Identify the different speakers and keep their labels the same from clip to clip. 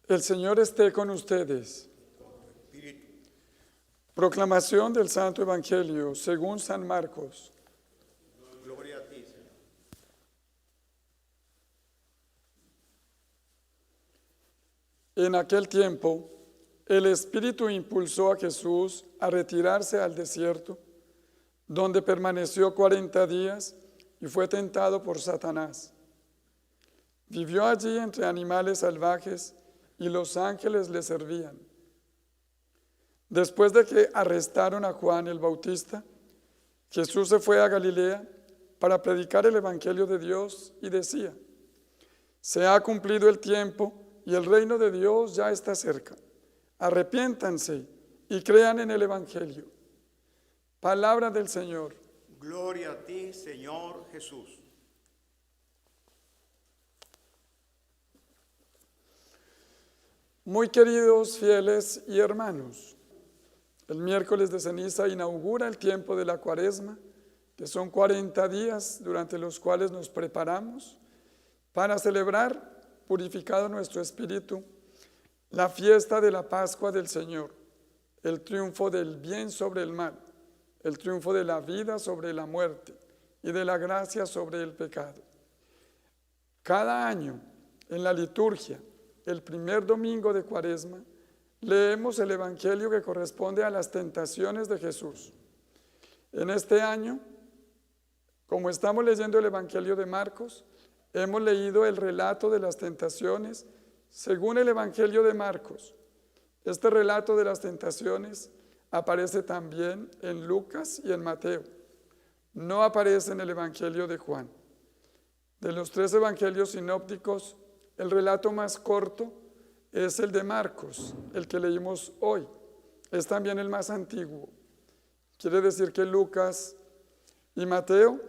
Speaker 1: El Señor esté con ustedes. Proclamación del Santo Evangelio según San Marcos.
Speaker 2: Gloria a ti, Señor.
Speaker 1: En aquel tiempo, el Espíritu impulsó a Jesús a retirarse al desierto, donde permaneció 40 días y fue tentado por Satanás. Vivió allí entre animales salvajes y los ángeles le servían. Después de que arrestaron a Juan el Bautista, Jesús se fue a Galilea para predicar el Evangelio de Dios y decía: se ha cumplido el tiempo y el reino de Dios ya está cerca. Arrepiéntanse y crean en el Evangelio. Palabra del Señor.
Speaker 2: Gloria a ti, Señor Jesús.
Speaker 1: Muy queridos fieles y hermanos, el miércoles de ceniza inaugura el tiempo de la Cuaresma, que son 40 días durante los cuales nos preparamos para celebrar, purificado nuestro espíritu, la fiesta de la Pascua del Señor, el triunfo del bien sobre el mal, el triunfo de la vida sobre la muerte y de la gracia sobre el pecado. Cada año, en la liturgia, el primer domingo de Cuaresma, leemos el Evangelio que corresponde a las tentaciones de Jesús. En este año, como estamos leyendo el Evangelio de Marcos, hemos leído el relato de las tentaciones según el Evangelio de Marcos. Este relato de las tentaciones aparece también en Lucas y en Mateo. No aparece en el Evangelio de Juan. De los 3 evangelios sinópticos, el relato más corto es el de Marcos, el que leímos hoy. Es también el más antiguo. Quiere decir que Lucas y Mateo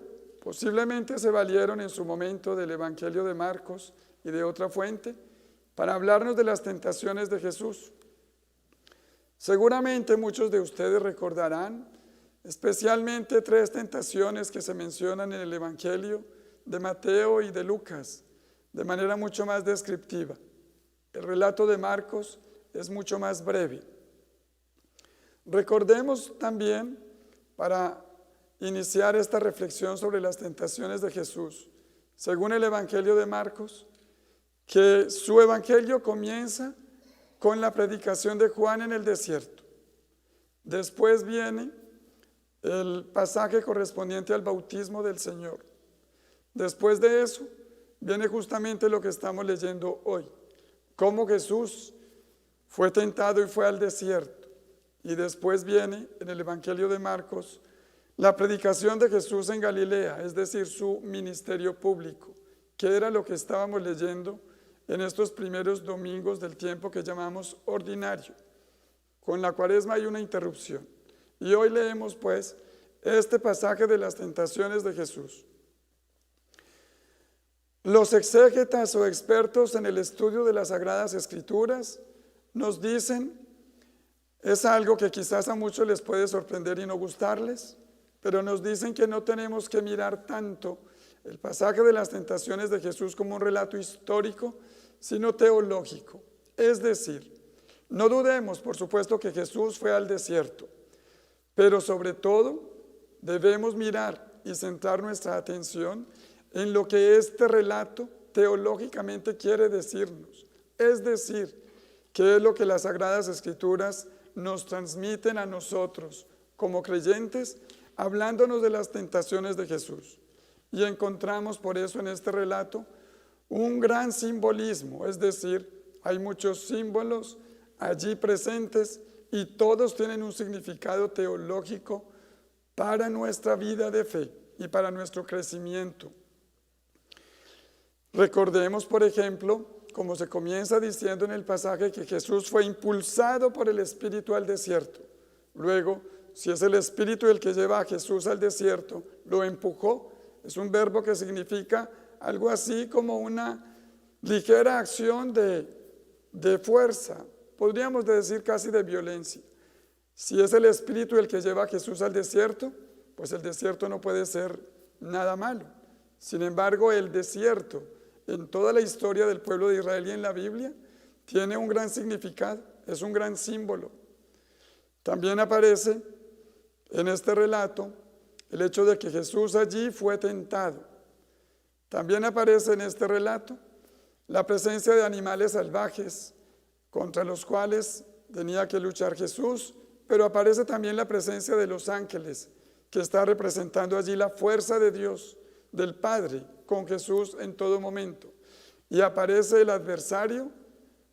Speaker 1: posiblemente se valieron en su momento del Evangelio de Marcos y de otra fuente para hablarnos de las tentaciones de Jesús. Seguramente muchos de ustedes recordarán especialmente 3 tentaciones que se mencionan en el Evangelio de Mateo y de Lucas, de manera mucho más descriptiva. El relato de Marcos es mucho más breve. Recordemos también, para iniciar esta reflexión sobre las tentaciones de Jesús, según el Evangelio de Marcos, que su Evangelio comienza con la predicación de Juan en el desierto. Después viene el pasaje correspondiente al bautismo del Señor. Después de eso, viene justamente lo que estamos leyendo hoy, cómo Jesús fue tentado y fue al desierto. Y después viene en el Evangelio de Marcos la predicación de Jesús en Galilea, es decir, su ministerio público, que era lo que estábamos leyendo en estos primeros domingos del tiempo que llamamos ordinario. Con la Cuaresma hay una interrupción. Y hoy leemos pues este pasaje de las tentaciones de Jesús. Los exégetas o expertos en el estudio de las Sagradas Escrituras nos dicen, es algo que quizás a muchos les puede sorprender y no gustarles, pero nos dicen que no tenemos que mirar tanto el pasaje de las tentaciones de Jesús como un relato histórico, sino teológico. Es decir, no dudemos, por supuesto, que Jesús fue al desierto, pero sobre todo debemos mirar y centrar nuestra atención en lo que este relato teológicamente quiere decirnos. Es decir, qué es lo que las Sagradas Escrituras nos transmiten a nosotros como creyentes, hablándonos de las tentaciones de Jesús. Y encontramos por eso en este relato un gran simbolismo, es decir, hay muchos símbolos allí presentes y todos tienen un significado teológico para nuestra vida de fe y para nuestro crecimiento. Recordemos, por ejemplo, como se comienza diciendo en el pasaje, que Jesús fue impulsado por el Espíritu al desierto. Luego, si es el Espíritu el que lleva a Jesús al desierto, lo empujó. Es un verbo que significa algo así como una ligera acción de fuerza, podríamos decir casi de violencia. Si es el Espíritu el que lleva a Jesús al desierto, pues el desierto no puede ser nada malo. Sin embargo, el desierto, en toda la historia del pueblo de Israel y en la Biblia, tiene un gran significado, es un gran símbolo. También aparece en este relato el hecho de que Jesús allí fue tentado. También aparece en este relato la presencia de animales salvajes contra los cuales tenía que luchar Jesús, pero aparece también la presencia de los ángeles, que está representando allí la fuerza de Dios, del Padre, con Jesús en todo momento. Y aparece el adversario,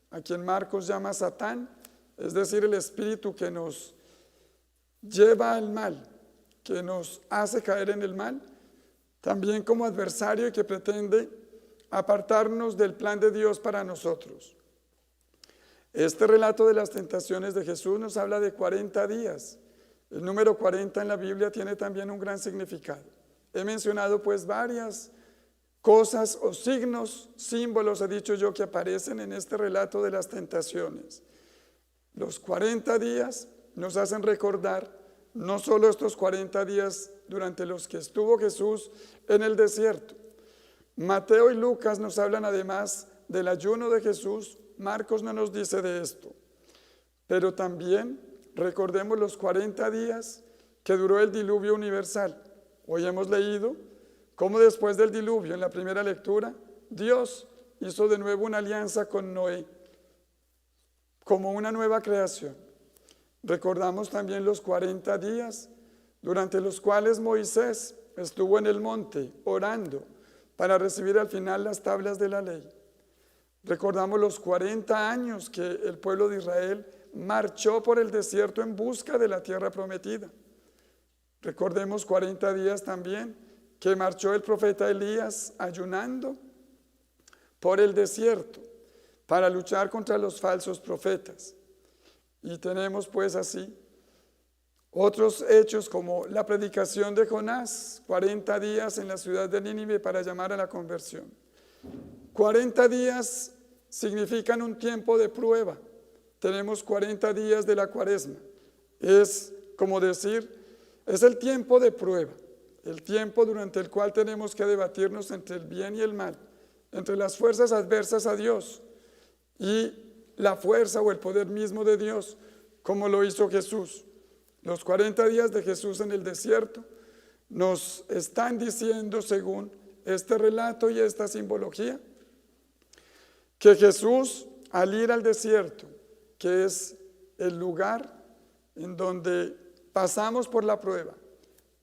Speaker 1: a quien Marcos llama Satán, es decir, el espíritu que nos lleva al mal, que nos hace caer en el mal, también como adversario y que pretende apartarnos del plan de Dios para nosotros. Este relato de las tentaciones de Jesús nos habla de 40 días. El número 40 en la Biblia tiene también un gran significado. He mencionado pues varias cosas o signos, símbolos, he dicho yo, que aparecen en este relato de las tentaciones. Los 40 días nos hacen recordar no solo estos 40 días durante los que estuvo Jesús en el desierto. Mateo y Lucas nos hablan además del ayuno de Jesús. Marcos no nos dice de esto. Pero también recordemos los 40 días que duró el diluvio universal. Hoy hemos leído cómo después del diluvio, en la primera lectura, Dios hizo de nuevo una alianza con Noé, como una nueva creación. Recordamos también los 40 días durante los cuales Moisés estuvo en el monte orando para recibir al final las tablas de la ley. Recordamos los 40 años que el pueblo de Israel marchó por el desierto en busca de la tierra prometida. Recordemos 40 días también que marchó el profeta Elías ayunando por el desierto para luchar contra los falsos profetas. Y tenemos pues así otros hechos como la predicación de Jonás, 40 días en la ciudad de Nínive para llamar a la conversión. 40 días significan un tiempo de prueba. Tenemos 40 días de la Cuaresma. Es como decir, es el tiempo de prueba, el tiempo durante el cual tenemos que debatirnos entre el bien y el mal, entre las fuerzas adversas a Dios y la fuerza o el poder mismo de Dios, como lo hizo Jesús. Los 40 días de Jesús en el desierto nos están diciendo, según este relato y esta simbología, que Jesús, al ir al desierto, que es el lugar en donde pasamos por la prueba,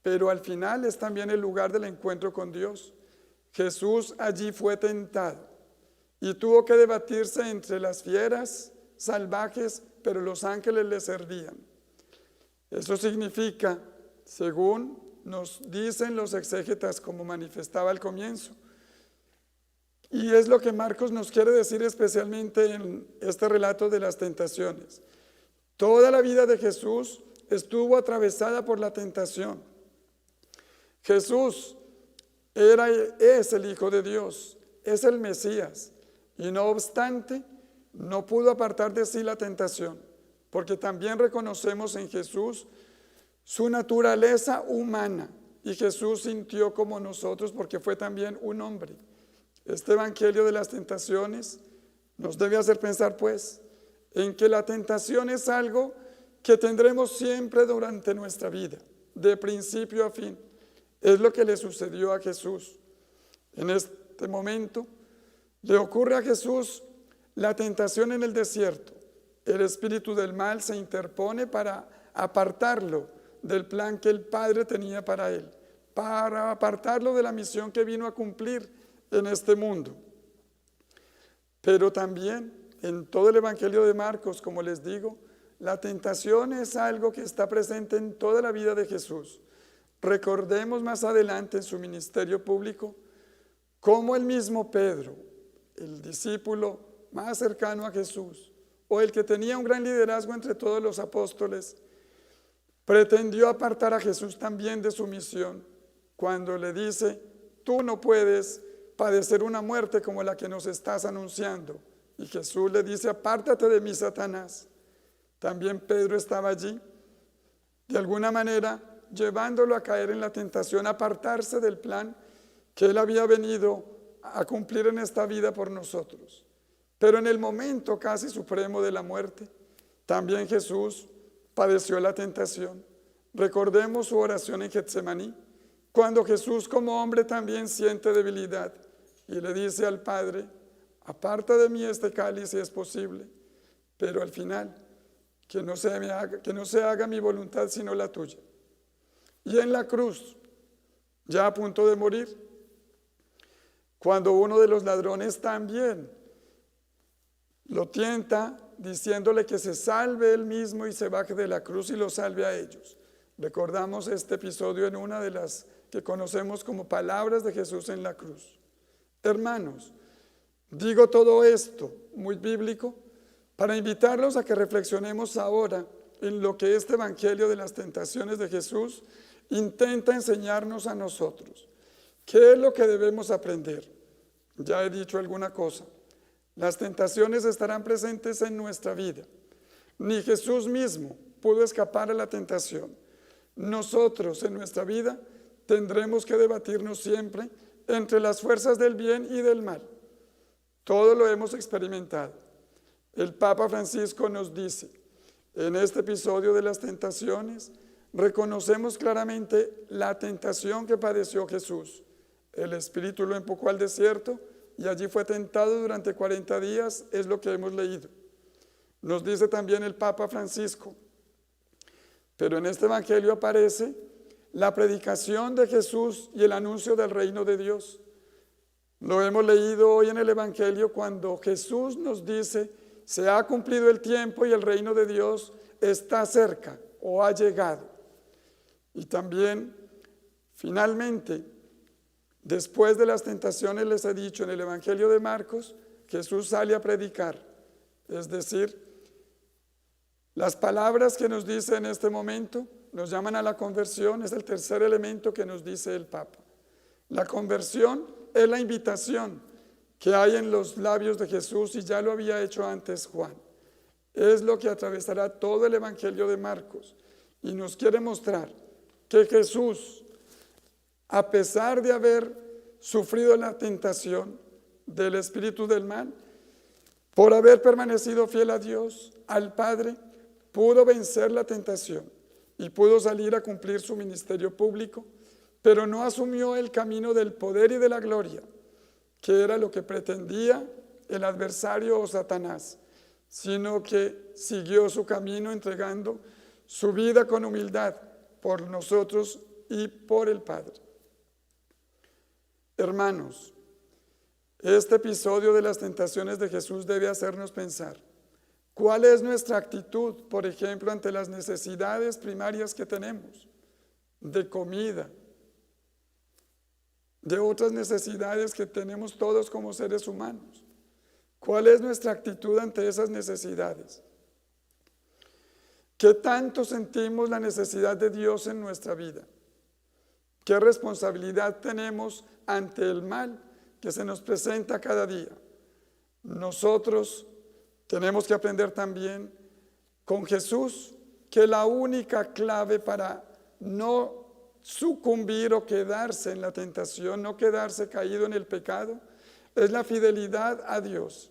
Speaker 1: pero al final es también el lugar del encuentro con Dios. Jesús allí fue tentado y tuvo que debatirse entre las fieras salvajes, pero los ángeles le servían. Eso significa, según nos dicen los exégetas, como manifestaba al comienzo, y es lo que Marcos nos quiere decir especialmente en este relato de las tentaciones. Toda la vida de Jesús estuvo atravesada por la tentación. Jesús es el Hijo de Dios, es el Mesías, y no obstante, no pudo apartar de sí la tentación, porque también reconocemos en Jesús su naturaleza humana, y Jesús sintió como nosotros porque fue también un hombre. Este evangelio de las tentaciones nos debe hacer pensar pues en que la tentación es algo que tendremos siempre durante nuestra vida, de principio a fin. Es lo que le sucedió a Jesús. En este momento le ocurre a Jesús la tentación en el desierto. El espíritu del mal se interpone para apartarlo del plan que el Padre tenía para él, para apartarlo de la misión que vino a cumplir en este mundo. Pero también en todo el Evangelio de Marcos, como les digo, la tentación es algo que está presente en toda la vida de Jesús. Recordemos más adelante en su ministerio público cómo el mismo Pedro, el discípulo más cercano a Jesús, o el que tenía un gran liderazgo entre todos los apóstoles, pretendió apartar a Jesús también de su misión cuando le dice: tú no puedes padecer una muerte como la que nos estás anunciando. Y Jesús le dice: apártate de mí, Satanás. También Pedro estaba allí, de alguna manera llevándolo a caer en la tentación, a apartarse del plan que él había venido a cumplir en esta vida por nosotros. Pero en el momento casi supremo de la muerte, también Jesús padeció la tentación. Recordemos su oración en Getsemaní, cuando Jesús como hombre también siente debilidad y le dice al Padre: aparta de mí este cáliz si es posible, pero al final que no se haga mi voluntad sino la tuya. Y en la cruz, ya a punto de morir, cuando uno de los ladrones también lo tienta diciéndole que se salve él mismo y se baje de la cruz y lo salve a ellos. Recordamos este episodio en una de las que conocemos como palabras de Jesús en la cruz. Hermanos, digo todo esto muy bíblico para invitarlos a que reflexionemos ahora en lo que este evangelio de las tentaciones de Jesús intenta enseñarnos a nosotros. ¿Qué es lo que debemos aprender? Ya he dicho alguna cosa. Las tentaciones estarán presentes en nuestra vida. Ni Jesús mismo pudo escapar a la tentación. Nosotros en nuestra vida tendremos que debatirnos siempre entre las fuerzas del bien y del mal. Todo lo hemos experimentado. El Papa Francisco nos dice, en este episodio de las tentaciones, reconocemos claramente la tentación que padeció Jesús. El Espíritu lo empujó al desierto y allí fue tentado durante 40 días, es lo que hemos leído. Nos dice también el Papa Francisco, pero en este evangelio aparece la predicación de Jesús y el anuncio del reino de Dios. Lo hemos leído hoy en el evangelio cuando Jesús nos dice: se ha cumplido el tiempo y el reino de Dios está cerca o ha llegado. Y también, finalmente, después de las tentaciones, les he dicho en el evangelio de Marcos, Jesús sale a predicar. Es decir, las palabras que nos dice en este momento nos llaman a la conversión. Es el tercer elemento que nos dice el Papa. La conversión es la invitación que hay en los labios de Jesús y ya lo había hecho antes Juan. Es lo que atravesará todo el evangelio de Marcos y nos quiere mostrar que Jesús, a pesar de haber sufrido la tentación del espíritu del mal, por haber permanecido fiel a Dios, al Padre, pudo vencer la tentación y pudo salir a cumplir su ministerio público, pero no asumió el camino del poder y de la gloria, que era lo que pretendía el adversario o Satanás, sino que siguió su camino entregando su vida con humildad por nosotros y por el Padre. Hermanos, este episodio de las tentaciones de Jesús debe hacernos pensar cuál es nuestra actitud, por ejemplo, ante las necesidades primarias que tenemos, de comida, de otras necesidades que tenemos todos como seres humanos. ¿Cuál es nuestra actitud ante esas necesidades? ¿Qué tanto sentimos la necesidad de Dios en nuestra vida? ¿Qué responsabilidad tenemos ante el mal que se nos presenta cada día? Nosotros tenemos que aprender también con Jesús que la única clave para no sucumbir o quedarse en la tentación, no quedarse caído en el pecado, es la fidelidad a Dios.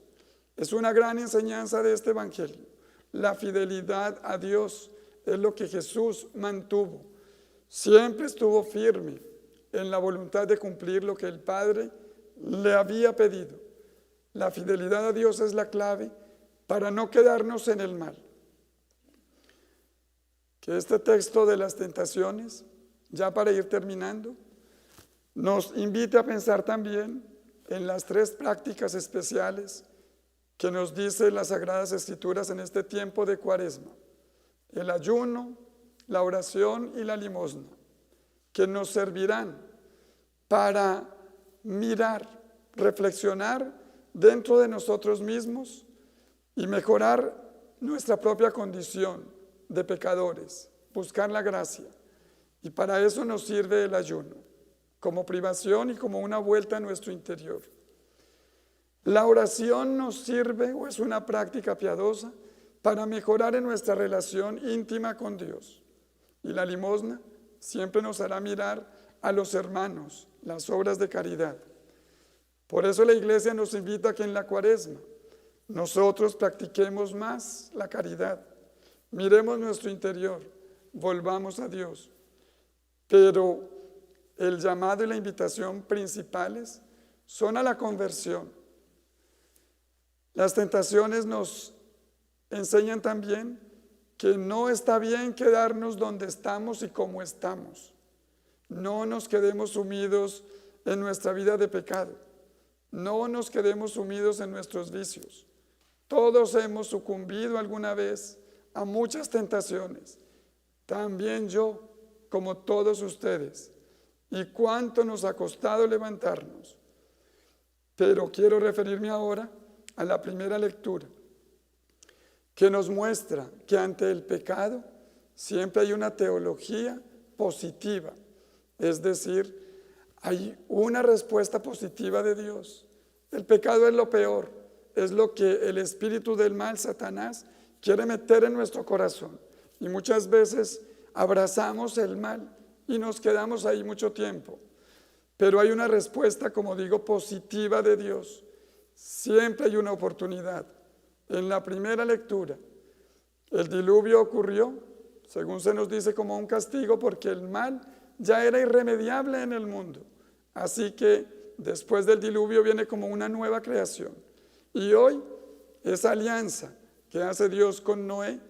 Speaker 1: Es una gran enseñanza de este evangelio. La fidelidad a Dios es lo que Jesús mantuvo. Siempre estuvo firme en la voluntad de cumplir lo que el Padre le había pedido. La fidelidad a Dios es la clave para no quedarnos en el mal. Que este texto de las tentaciones, ya para ir terminando, nos invite a pensar también en las 3 prácticas especiales que nos dice las Sagradas Escrituras en este tiempo de Cuaresma: el ayuno, la oración y la limosna, que nos servirán para mirar, reflexionar dentro de nosotros mismos y mejorar nuestra propia condición de pecadores, buscar la gracia. Y para eso nos sirve el ayuno, como privación y como una vuelta a nuestro interior. La oración nos sirve, o es una práctica piadosa, para mejorar en nuestra relación íntima con Dios. Y la limosna siempre nos hará mirar a los hermanos, las obras de caridad. Por eso la Iglesia nos invita a que en la Cuaresma nosotros practiquemos más la caridad, miremos nuestro interior, volvamos a Dios. Pero el llamado y la invitación principales son a la conversión. Las tentaciones nos enseñan también que no está bien quedarnos donde estamos y como estamos. No nos quedemos sumidos en nuestra vida de pecado. No nos quedemos sumidos en nuestros vicios. Todos hemos sucumbido alguna vez a muchas tentaciones. También yo, como todos ustedes. Y cuánto nos ha costado levantarnos. Pero quiero referirme ahora a la primera lectura, que nos muestra que ante el pecado siempre hay una teología positiva. Es decir, hay una respuesta positiva de Dios. El pecado es lo peor, es lo que el espíritu del mal, Satanás, quiere meter en nuestro corazón. Y muchas veces abrazamos el mal y nos quedamos ahí mucho tiempo. Pero hay una respuesta, como digo, positiva de Dios. Siempre hay una oportunidad. En la primera lectura, el diluvio ocurrió, según se nos dice, como un castigo, porque el mal ya era irremediable en el mundo. Así que después del diluvio viene como una nueva creación. Y hoy esa alianza que hace Dios con Noé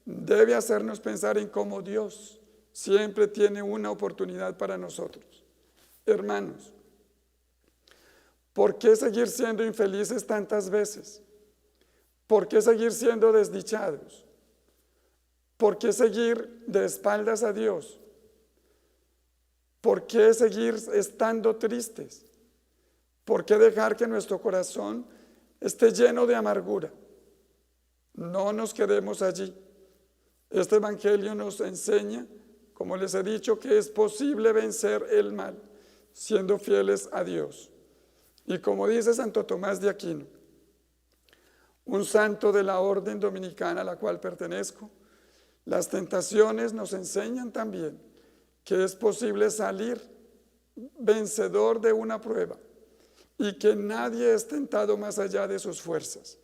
Speaker 1: debe hacernos pensar en cómo Dios siempre tiene una oportunidad para nosotros. Hermanos, ¿por qué seguir siendo infelices tantas veces? ¿Por qué seguir siendo desdichados? ¿Por qué seguir de espaldas a Dios? ¿Por qué seguir estando tristes? ¿Por qué dejar que nuestro corazón esté lleno de amargura? No nos quedemos allí. Este evangelio nos enseña, como les he dicho, que es posible vencer el mal siendo fieles a Dios. Y como dice Santo Tomás de Aquino, un santo de la orden dominicana a la cual pertenezco, las tentaciones nos enseñan también que es posible salir vencedor de una prueba y que nadie es tentado más allá de sus fuerzas.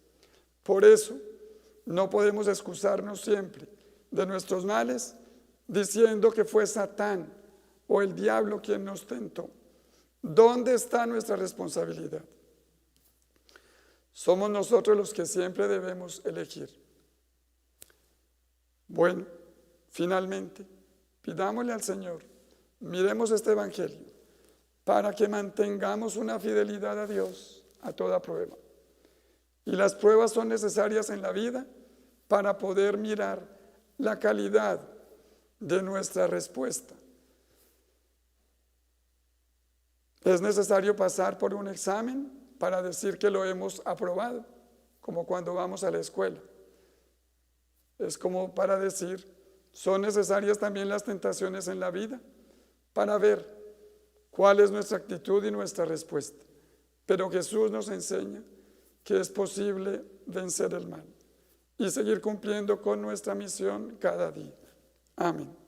Speaker 1: Por eso no podemos excusarnos siempre de nuestros males diciendo que fue Satán o el diablo quien nos tentó. ¿Dónde está nuestra responsabilidad? Somos nosotros los que siempre debemos elegir. Bueno, finalmente, pidámosle al Señor, miremos este evangelio para que mantengamos una fidelidad a Dios a toda prueba. Y las pruebas son necesarias en la vida para poder mirar la calidad de nuestra respuesta. Es necesario pasar por un examen para decir que lo hemos aprobado, como cuando vamos a la escuela. Es como para decir, son necesarias también las tentaciones en la vida para ver cuál es nuestra actitud y nuestra respuesta. Pero Jesús nos enseña que es posible vencer el mal y seguir cumpliendo con nuestra misión cada día. Amén.